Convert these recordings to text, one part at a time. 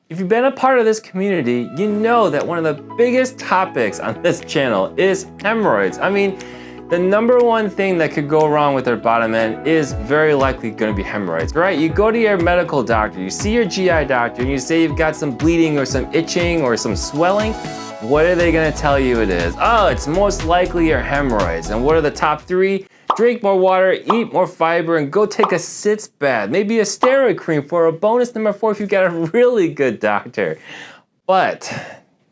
If you've been a part of this community, you know that one of the biggest topics on this channel is hemorrhoids. I mean, the number one thing that could go wrong with our bottom end is very likely going to be hemorrhoids, right? You go to your medical doctor, you see your GI doctor, and you say you've got some bleeding or some itching or some swelling. What are they going to tell you it is? Oh, it's most likely your hemorrhoids. And what are the top three? Drink more water, eat more fiber, and go take a sitz bath. Maybe a steroid cream for a bonus number 4 if you've got a really good doctor. But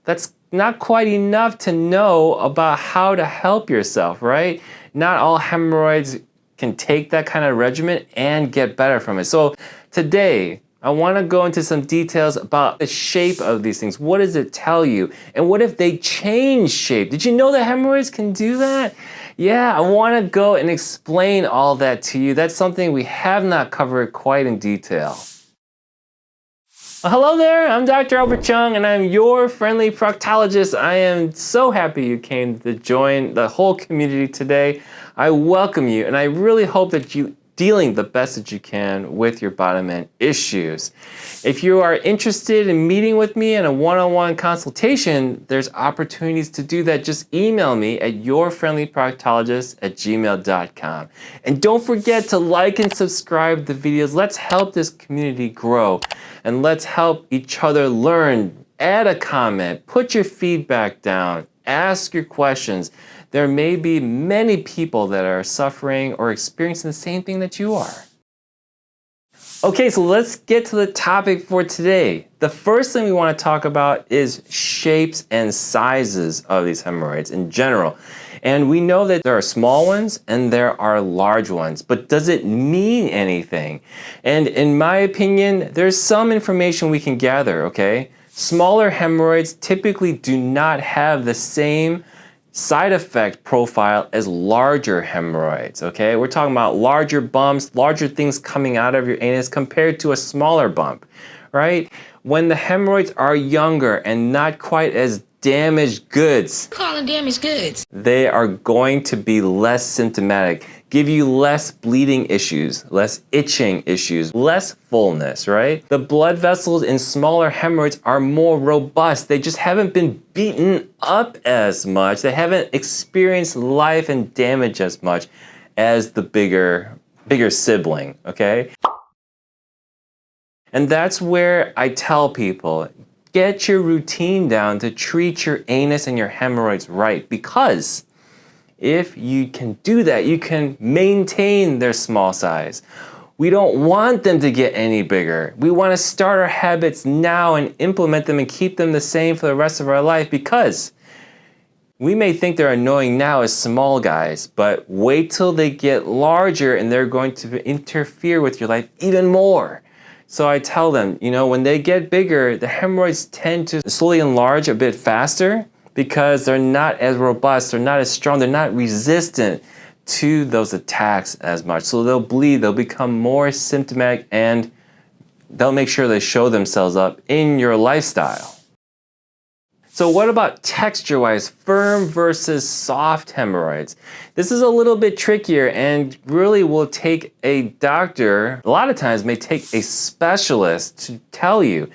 that's not quite enough to know about how to help yourself, right? Not all hemorrhoids can take that kind of regimen and get better from it. So today, I want to go into some details about the shape of these things. What does it tell you? And what if they change shape? Did you know that hemorrhoids can do that? Yeah, I want to go and explain all that to you. That's something we have not covered quite in detail. Well, hello there, I'm Dr. Chung and I'm your friendly proctologist. I am so happy you came to join the whole community today. I welcome you and I really hope that you dealing the best that you can with your bottom end issues. If you are interested in meeting with me in a one-on-one consultation, there's opportunities to do that. Just email me at yourfriendlyproctologist@gmail.com. And don't forget to like and subscribe the videos. Let's help this community grow and let's help each other learn. Add a comment, put your feedback down, ask your questions. There may be many people that are suffering or experiencing the same thing that you are. Okay, so let's get to the topic for today. The first thing we want to talk about is shapes and sizes of these hemorrhoids in general. And we know that there are small ones and there are large ones, but does it mean anything? And in my opinion, there's some information we can gather, okay? Smaller hemorrhoids typically do not have the same side effect profile as larger hemorrhoids, okay? We're talking about larger bumps, larger things coming out of your anus compared to a smaller bump, right? When the hemorrhoids are younger and not quite as damaged goods, calling damaged goods, they are going to be less symptomatic, give you less bleeding issues, less itching issues, less fullness, right? The blood vessels in smaller hemorrhoids are more robust. They just haven't been beaten up as much. They haven't experienced life and damage as much as the bigger sibling, okay? And that's where I tell people, get your routine down to treat your anus and your hemorrhoids right, because if you can do that, you can maintain their small size. We don't want them to get any bigger. We want to start our habits now and implement them and keep them the same for the rest of our life, because we may think they're annoying now as small guys, but wait till they get larger and they're going to interfere with your life even more. So I tell them, you know, when they get bigger, the hemorrhoids tend to slowly enlarge a bit faster because they're not as robust, they're not as strong, they're not resistant to those attacks as much. So they'll bleed, they'll become more symptomatic, and they'll make sure they show themselves up in your lifestyle. So what about texture-wise, firm versus soft hemorrhoids? This is a little bit trickier and really will take a doctor, a lot of times may take a specialist to tell you,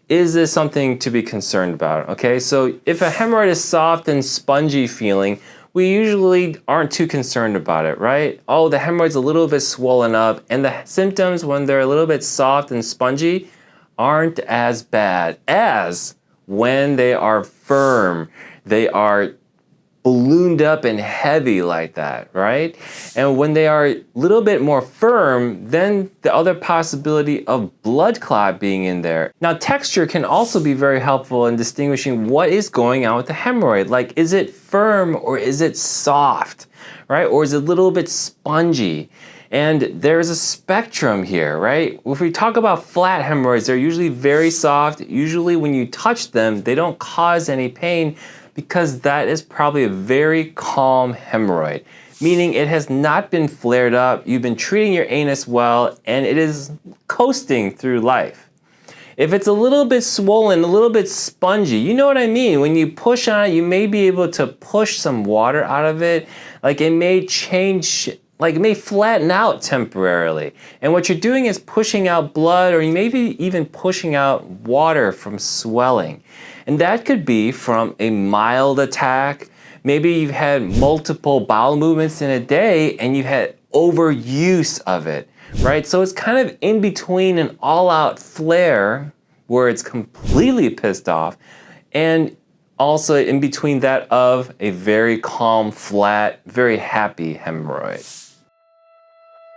is this something to be concerned about, okay? So if a hemorrhoid is soft and spongy feeling, we usually aren't too concerned about it, right? Oh, the hemorrhoid's a little bit swollen up, and the symptoms when they're a little bit soft and spongy aren't as bad as when they are firm, they are ballooned up and heavy like that, right? And when they are a little bit more firm, then the other possibility of blood clot being in there. Now, texture can also be very helpful in distinguishing what is going on with the hemorrhoid. Like, is it firm or is it soft, right? Or is it a little bit spongy? And there's a spectrum here, right? If we talk about flat hemorrhoids, they're usually very soft. Usually when you touch them, they don't cause any pain because that is probably a very calm hemorrhoid, meaning it has not been flared up, you've been treating your anus well, and it is coasting through life. If it's a little bit swollen, a little bit spongy, you know what I mean? When you push on it, you may be able to push some water out of it. Like, it may change like it may flatten out temporarily. And what you're doing is pushing out blood, or maybe even pushing out water from swelling. And that could be from a mild attack. Maybe you've had multiple bowel movements in a day and you've had overuse of it, right? So it's kind of in between an all-out flare where it's completely pissed off, and also in between that of a very calm, flat, very happy hemorrhoid.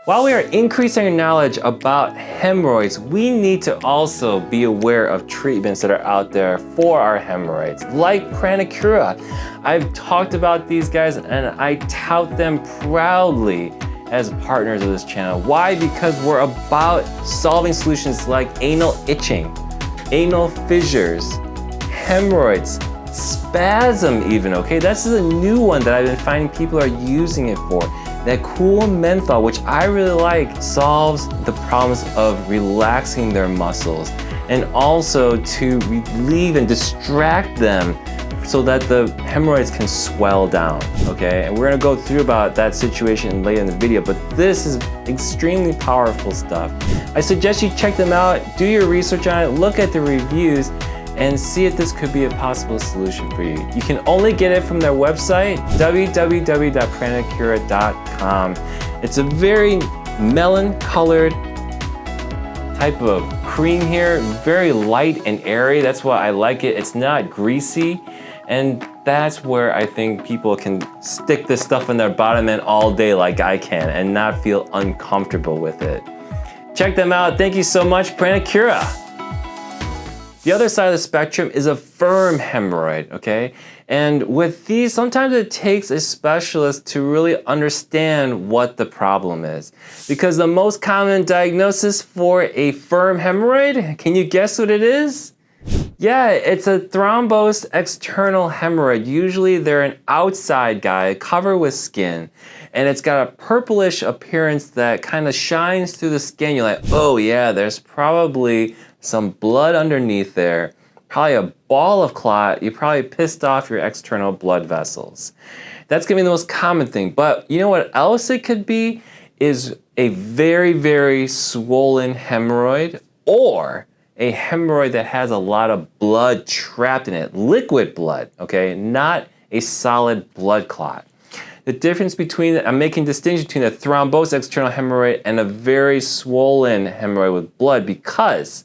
While we are increasing our knowledge about hemorrhoids, we need to also be aware of treatments that are out there for our hemorrhoids, like Pranicura. I've talked about these guys and I tout them proudly as partners of this channel. Why? Because we're about solving solutions like anal itching, anal fissures, hemorrhoids, spasm even, okay? This is a new one that I've been finding people are using it for. That cool menthol, which I really like, solves the problems of relaxing their muscles and also to relieve and distract them so that the hemorrhoids can swell down, okay? And we're gonna go through about that situation later in the video, but this is extremely powerful stuff. I suggest you check them out, do your research on it, look at the reviews, and see if this could be a possible solution for you. You can only get it from their website, www.pranicura.com. It's a very melon-colored type of cream here, very light and airy. That's why I like it. It's not greasy, and that's where I think people can stick this stuff in their bottom end all day like I can and not feel uncomfortable with it. Check them out. Thank you so much, Pranicura. The other side of the spectrum is a firm hemorrhoid, okay? And with these, sometimes it takes a specialist to really understand what the problem is. Because the most common diagnosis for a firm hemorrhoid, can you guess what it is? Yeah, it's a thrombosed external hemorrhoid. Usually they're an outside guy covered with skin, and it's got a purplish appearance that kind of shines through the skin. You're like, oh yeah, there's probably some blood underneath there, probably a ball of clot. You probably pissed off your external blood vessels. That's gonna be the most common thing. But you know what else it could be is a very, very swollen hemorrhoid, or a hemorrhoid that has a lot of blood trapped in it, liquid blood, okay, not a solid blood clot. The difference between, I'm making distinction between a thrombosed external hemorrhoid and a very swollen hemorrhoid with blood, because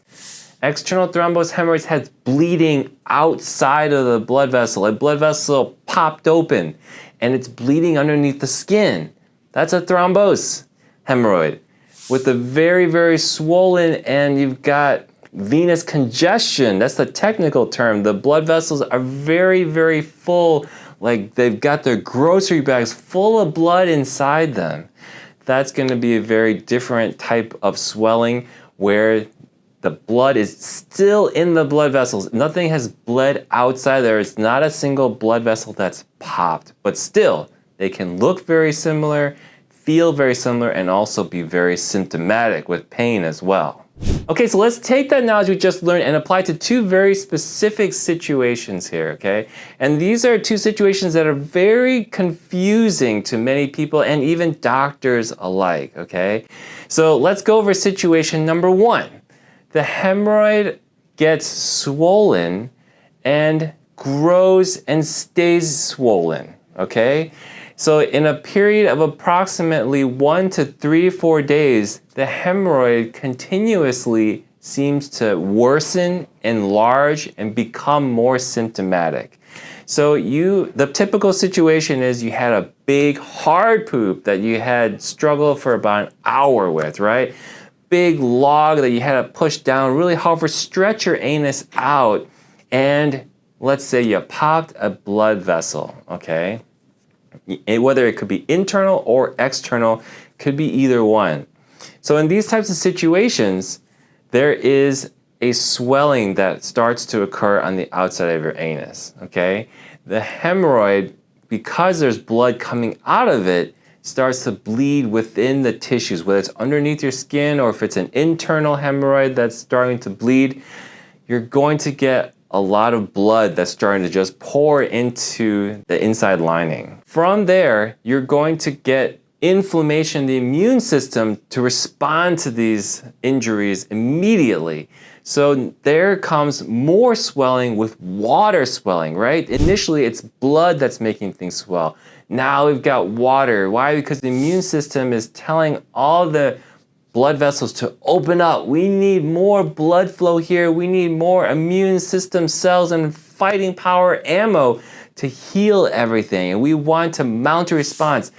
external thrombosed hemorrhoids has bleeding outside of the blood vessel. A blood vessel popped open and it's bleeding underneath the skin. That's a thrombosed hemorrhoid. With the very, very swollen, and you've got venous congestion. That's the technical term. The blood vessels are very, very full, like they've got their grocery bags full of blood inside them. That's going to be a very different type of swelling where the blood is still in the blood vessels. Nothing has bled outside there. It's not a single blood vessel that's popped, but still they can look very similar, feel very similar, and also be very symptomatic with pain as well. Okay, so let's take that knowledge we just learned and apply it to two very specific situations here, okay? And these are two situations that are very confusing to many people and even doctors alike, okay? So let's go over situation number one. The hemorrhoid gets swollen and grows and stays swollen, okay? So in a period of approximately 1 to 3 or 4 days, the hemorrhoid continuously seems to worsen, enlarge, and become more symptomatic. So the typical situation is you had a big hard poop that you had struggled for about an hour with, right? Big log that you had to push down really hard for, stretch your anus out, and let's say you popped a blood vessel, okay? Whether it could be internal or external, could be either one. So in these types of situations, there is a swelling that starts to occur on the outside of your anus, okay? The hemorrhoid, because there's blood coming out of it, starts to bleed within the tissues, whether it's underneath your skin or if it's an internal hemorrhoid that's starting to bleed, you're going to get a lot of blood that's starting to just pour into the inside lining. From there, you're going to get inflammation in the immune system to respond to these injuries immediately. So there comes more swelling with water swelling, right? Initially, it's blood that's making things swell. Now we've got water. Why? Because the immune system is telling all the blood vessels to open up. We need more blood flow here. We need more immune system cells and fighting power ammo to heal everything. And we want to mount a response.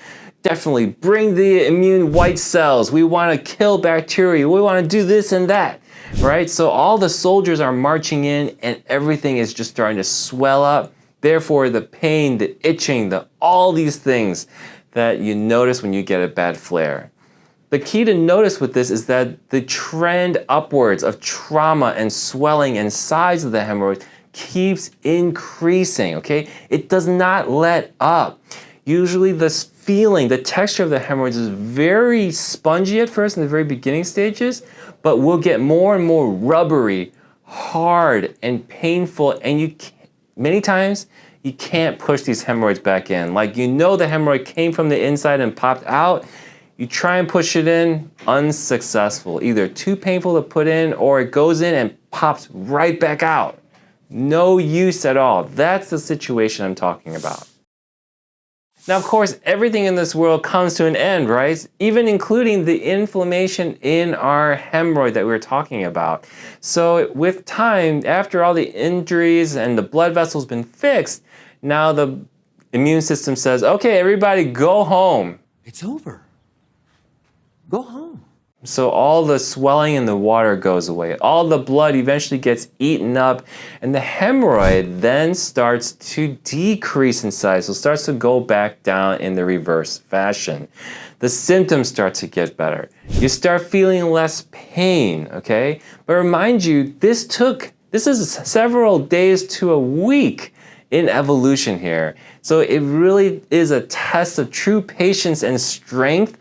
Definitely bring the immune white cells. We want to kill bacteria. We want to do this and that, right? So all the soldiers are marching in and everything is just starting to swell up. Therefore, the pain, the itching, all these things that you notice when you get a bad flare. The key to notice with this is that the trend upwards of trauma and swelling and size of the hemorrhoid keeps increasing, okay? It does not let up. Usually this feeling, the texture of the hemorrhoids is very spongy at first in the very beginning stages, but will get more and more rubbery, hard, and painful, and many times you can't push these hemorrhoids back in. Like, you know the hemorrhoid came from the inside and popped out. You try and push it in, unsuccessful. Either too painful to put in or it goes in and pops right back out. No use at all. That's the situation I'm talking about. Now, of course, everything in this world comes to an end, right? Even including the inflammation in our hemorrhoid that we were talking about. So with time, after all the injuries and the blood vessels been fixed, now the immune system says, okay, everybody go home. It's over. Go home. So all the swelling in the water goes away. All the blood eventually gets eaten up, and the hemorrhoid then starts to decrease in size. So it starts to go back down in the reverse fashion. The symptoms start to get better. You start feeling less pain, okay? But remind you, this is several days to a week in evolution here. So it really is a test of true patience and strength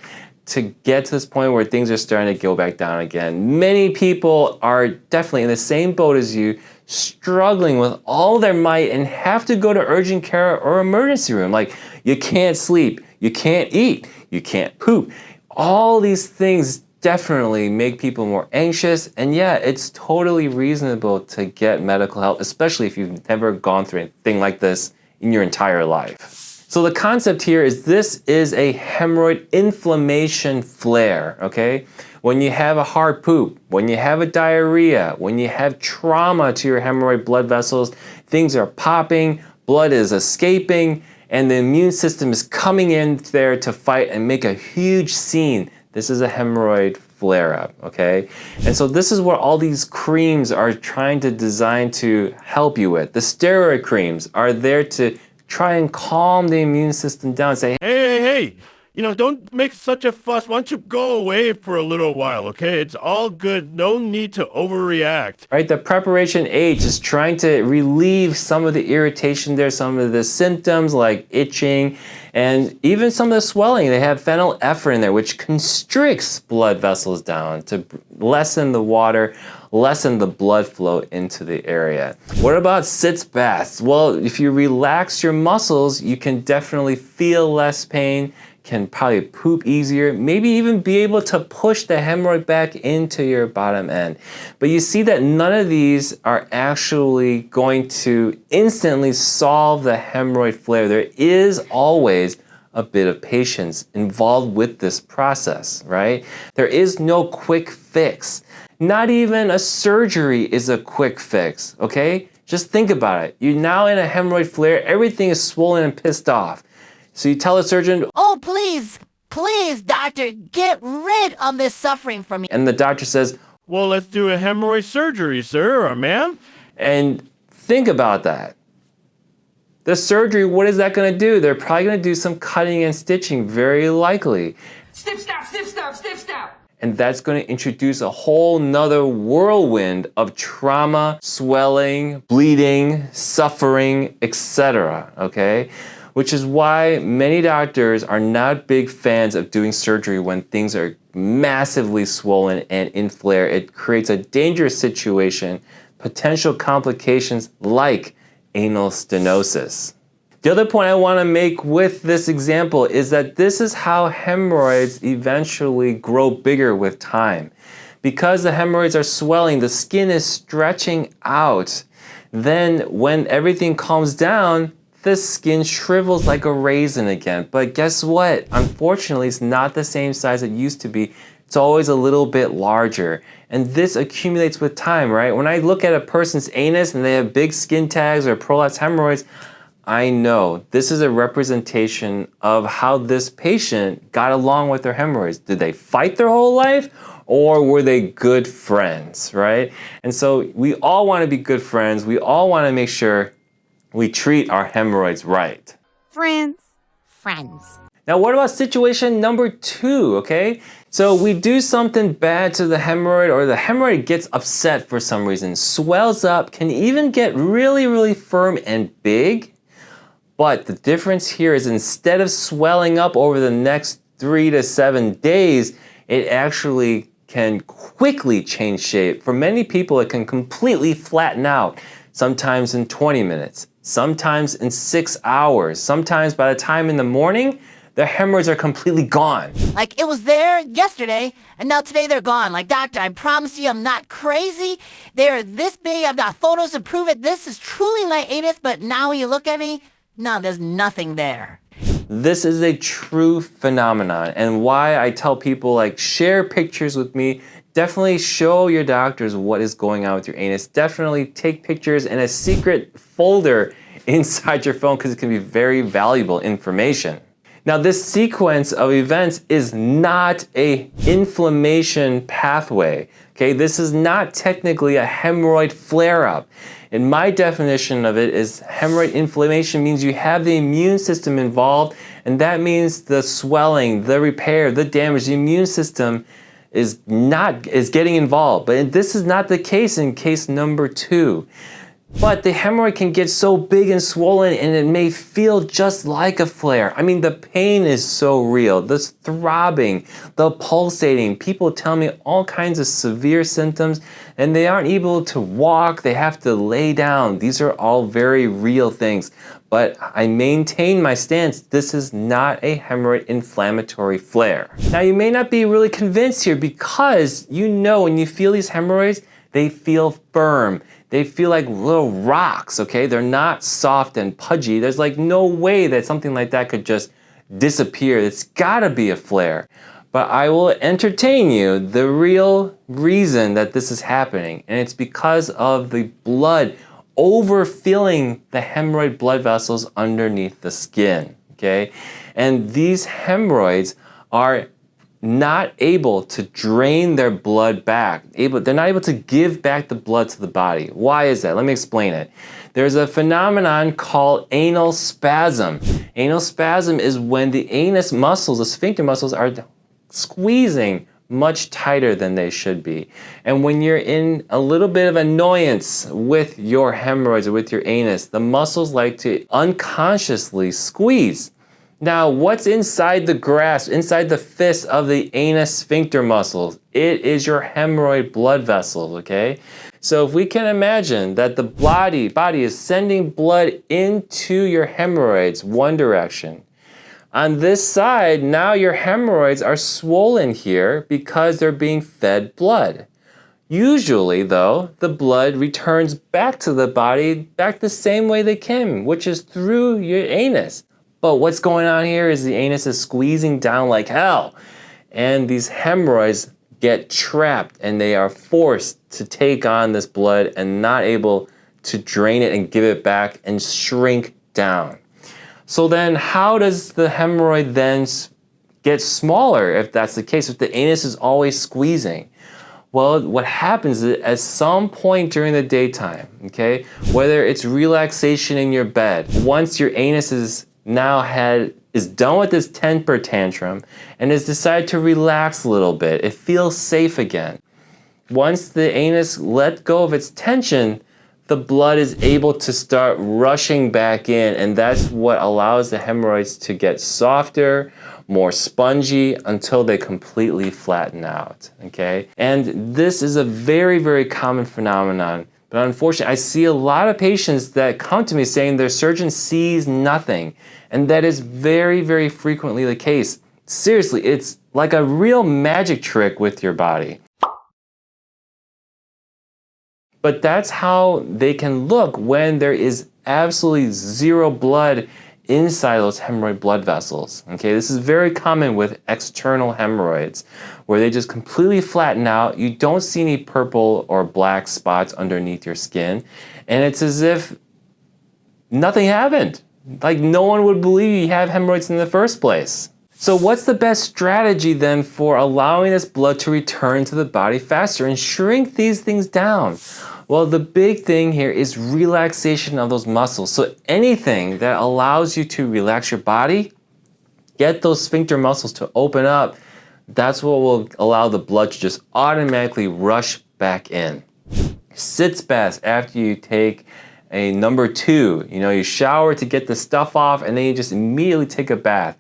to get to this point where things are starting to go back down again. Many people are definitely in the same boat as you, struggling with all their might and have to go to urgent care or emergency room. Like, you can't sleep, you can't eat, you can't poop. All these things definitely make people more anxious, and yeah, it's totally reasonable to get medical help, especially if you've never gone through anything like this in your entire life. So the concept here is this is a hemorrhoid inflammation flare, okay? When you have a hard poop, when you have a diarrhea, when you have trauma to your hemorrhoid blood vessels, things are popping, blood is escaping, and the immune system is coming in there to fight and make a huge scene. This is a hemorrhoid flare-up, okay? And so this is what all these creams are trying to design to help you with. The steroid creams are there to try and calm the immune system down, say, hey, don't make such a fuss. Why don't you go away for a little while, okay? It's all good. No need to overreact. Right, the preparation H is trying to relieve some of the irritation there, some of the symptoms like itching, and even some of the swelling. They have phenylephrine in there, which constricts blood vessels down to lessen the water, lessen the blood flow into the area. What about sitz baths? Well, if you relax your muscles, you can definitely feel less pain, can probably poop easier, maybe even be able to push the hemorrhoid back into your bottom end. But you see that none of these are actually going to instantly solve the hemorrhoid flare. There is always a bit of patience involved with this process, right? There is no quick fix. Not even a surgery is a quick fix, okay? Just think about it. You're now in a hemorrhoid flare, everything is swollen and pissed off. So you tell a surgeon, oh, please, doctor, get rid of this suffering from me. And the doctor says, well, let's do a hemorrhoid surgery, sir or ma'am. And think about that. The surgery, what is that going to do? They're probably going to do some cutting and stitching, very likely. Snip, snap, snip, snap, snip, snap. And that's going to introduce a whole nother whirlwind of trauma, swelling, bleeding, suffering, etc. Okay? Which is why many doctors are not big fans of doing surgery when things are massively swollen and in flare. It creates a dangerous situation, potential complications like anal stenosis. The other point I want to make with this example is that this is how hemorrhoids eventually grow bigger with time. Because the hemorrhoids are swelling, the skin is stretching out. Then when everything calms down, the skin shrivels like a raisin again. But guess what? Unfortunately, it's not the same size it used to be. It's always a little bit larger. And this accumulates with time, right? When I look at a person's anus and they have big skin tags or prolapsed hemorrhoids, I know this is a representation of how this patient got along with their hemorrhoids. Did they fight their whole life or were they good friends, right? And so we all want to be good friends. We all want to make sure we treat our hemorrhoids right. Friends. Friends. Now, what about situation number 2, okay? So we do something bad to the hemorrhoid, or the hemorrhoid gets upset for some reason, swells up, can even get really, really firm and big. But the difference here is instead of swelling up over the next 3 to 7 days, it actually can quickly change shape. For many people, it can completely flatten out, sometimes in 20 minutes, sometimes in 6 hours, sometimes by the time in the morning, the hemorrhoids are completely gone. Like, it was there yesterday, and now today they're gone. Like, doctor, I promise you I'm not crazy. They're this big. I've got photos to prove it. This is truly my anus, but now when you look at me, no, there's nothing there. This is a true phenomenon, and why I tell people, like, share pictures with me. Definitely show your doctors what is going on with your anus. Definitely take pictures in a secret folder inside your phone because it can be very valuable information. Now, this sequence of events is not an inflammation pathway. Okay, this is not technically a hemorrhoid flare-up. And my definition of it is hemorrhoid inflammation means you have the immune system involved, and that means the swelling, the repair, the damage, the immune system is getting involved. But this is not the case in case number 2. But the hemorrhoid can get so big and swollen and it may feel just like a flare. I mean, the pain is so real. This throbbing, the pulsating. People tell me all kinds of severe symptoms and they aren't able to walk. They have to lay down. These are all very real things. But I maintain my stance. This is not a hemorrhoid inflammatory flare. Now, you may not be really convinced here because you know when you feel these hemorrhoids, they feel firm. They feel like little rocks, okay? They're not soft and pudgy. There's like no way that something like that could just disappear. It's gotta be a flare. But I will entertain you the real reason that this is happening, and it's because of the blood overfilling the hemorrhoid blood vessels underneath the skin, okay? And these hemorrhoids are not able to drain their blood back. They're not able to give back the blood to the body. Why is that? Let me explain it. There's a phenomenon called anal spasm. Anal spasm is when the anus muscles, the sphincter muscles, are squeezing much tighter than they should be. And when you're in a little bit of annoyance with your hemorrhoids or with your anus, the muscles like to unconsciously squeeze. Now, what's inside the grasp, inside the fist of the anus sphincter muscles? It is your hemorrhoid blood vessels, okay? So if we can imagine that the body is sending blood into your hemorrhoids one direction. On this side, now your hemorrhoids are swollen here because they're being fed blood. Usually, though, the blood returns back to the body back the same way they came, which is through your anus. But what's going on here is the anus is squeezing down like hell, and these hemorrhoids get trapped and they are forced to take on this blood and not able to drain it and give it back and shrink down. So then how does the hemorrhoid then get smaller if that's the case, if the anus is always squeezing? Well, what happens is at some point during the daytime, okay, whether it's relaxation in your bed, once your anus is done with this temper tantrum and has decided to relax a little bit, it feels safe again. Once the anus let go of its tension, the blood is able to start rushing back in, and that's what allows the hemorrhoids to get softer, more spongy, until they completely flatten out, okay? And this is a very, very common phenomenon But unfortunately, I see a lot of patients that come to me saying their surgeon sees nothing. And that is very, very frequently the case. Seriously, it's like a real magic trick with your body. But that's how they can look when there is absolutely zero blood inside those hemorrhoid blood vessels. Okay, this is very common with external hemorrhoids, where they just completely flatten out. You don't see any purple or black spots underneath your skin, and it's as if nothing happened. Like no one would believe you have hemorrhoids in the first place. So what's the best strategy then for allowing this blood to return to the body faster and shrink these things down? Well, the big thing here is relaxation of those muscles. So anything that allows you to relax your body, get those sphincter muscles to open up, that's what will allow the blood to just automatically rush back in. Sitz baths after you take a number 2. You shower to get the stuff off and then you just immediately take a bath.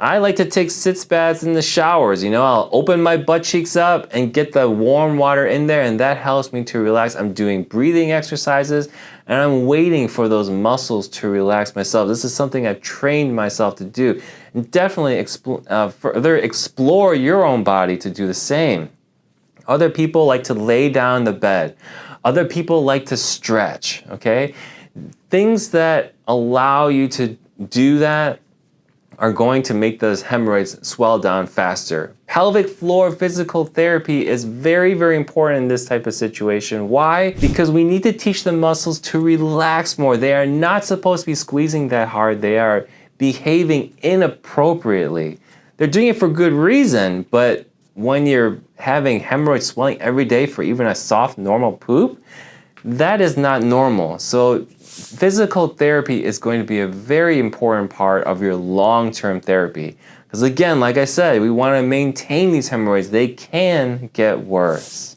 I like to take sitz baths in the showers. I'll open my butt cheeks up and get the warm water in there, and that helps me to relax. I'm doing breathing exercises and I'm waiting for those muscles to relax myself. This is something I've trained myself to do. And definitely further explore your own body to do the same. Other people like to lay down in the bed. Other people like to stretch, okay? Things that allow you to do that are going to make those hemorrhoids swell down faster. Pelvic floor physical therapy is very, very important in this type of situation. Why? Because we need to teach the muscles to relax more. They are not supposed to be squeezing that hard. They are behaving inappropriately. They're doing it for good reason, but when you're having hemorrhoid swelling every day for even a soft, normal poop, that is not normal. So physical therapy is going to be a very important part of your long-term therapy. Because again, like I said, we want to maintain these hemorrhoids. They can get worse.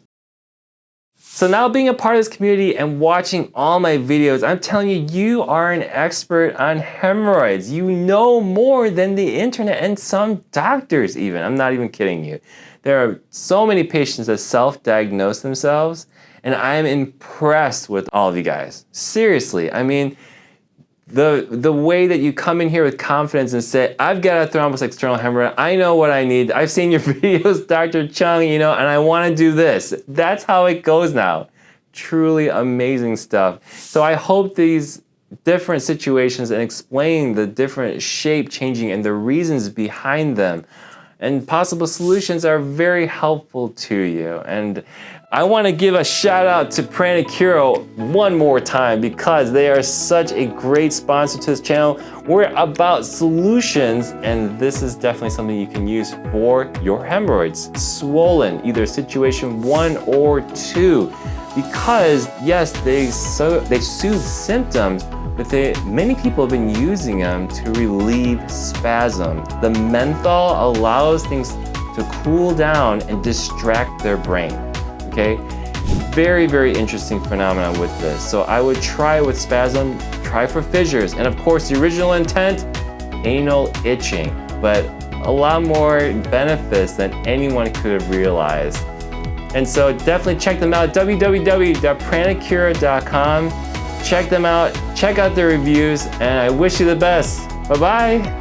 So now being a part of this community and watching all my videos, I'm telling you, you are an expert on hemorrhoids. You know more than the internet and some doctors even. I'm not even kidding you. There are so many patients that self-diagnose themselves, and I'm impressed with all of you guys. Seriously, I mean, the way that you come in here with confidence and say, I've got a thrombus external hemorrhoid, I know what I need, I've seen your videos, Dr. Chung, and I want to do this. That's how it goes now. Truly amazing stuff. So I hope these different situations and explaining the different shape changing and the reasons behind them and possible solutions are very helpful to you. And I want to give a shout out to Pranicura one more time because they are such a great sponsor to this channel. We're about solutions, and this is definitely something you can use for your hemorrhoids. Swollen, either situation 1 or 2. Because yes, they soothe symptoms, but many people have been using them to relieve spasm. The menthol allows things to cool down and distract their brain. Okay, very, very interesting phenomenon with this. So I would try with spasm, try for fissures, and of course the original intent, anal itching, but a lot more benefits than anyone could have realized. And so definitely check them out, www.pranicura.com. Check them out, check out their reviews, and I wish you the best. Bye-bye.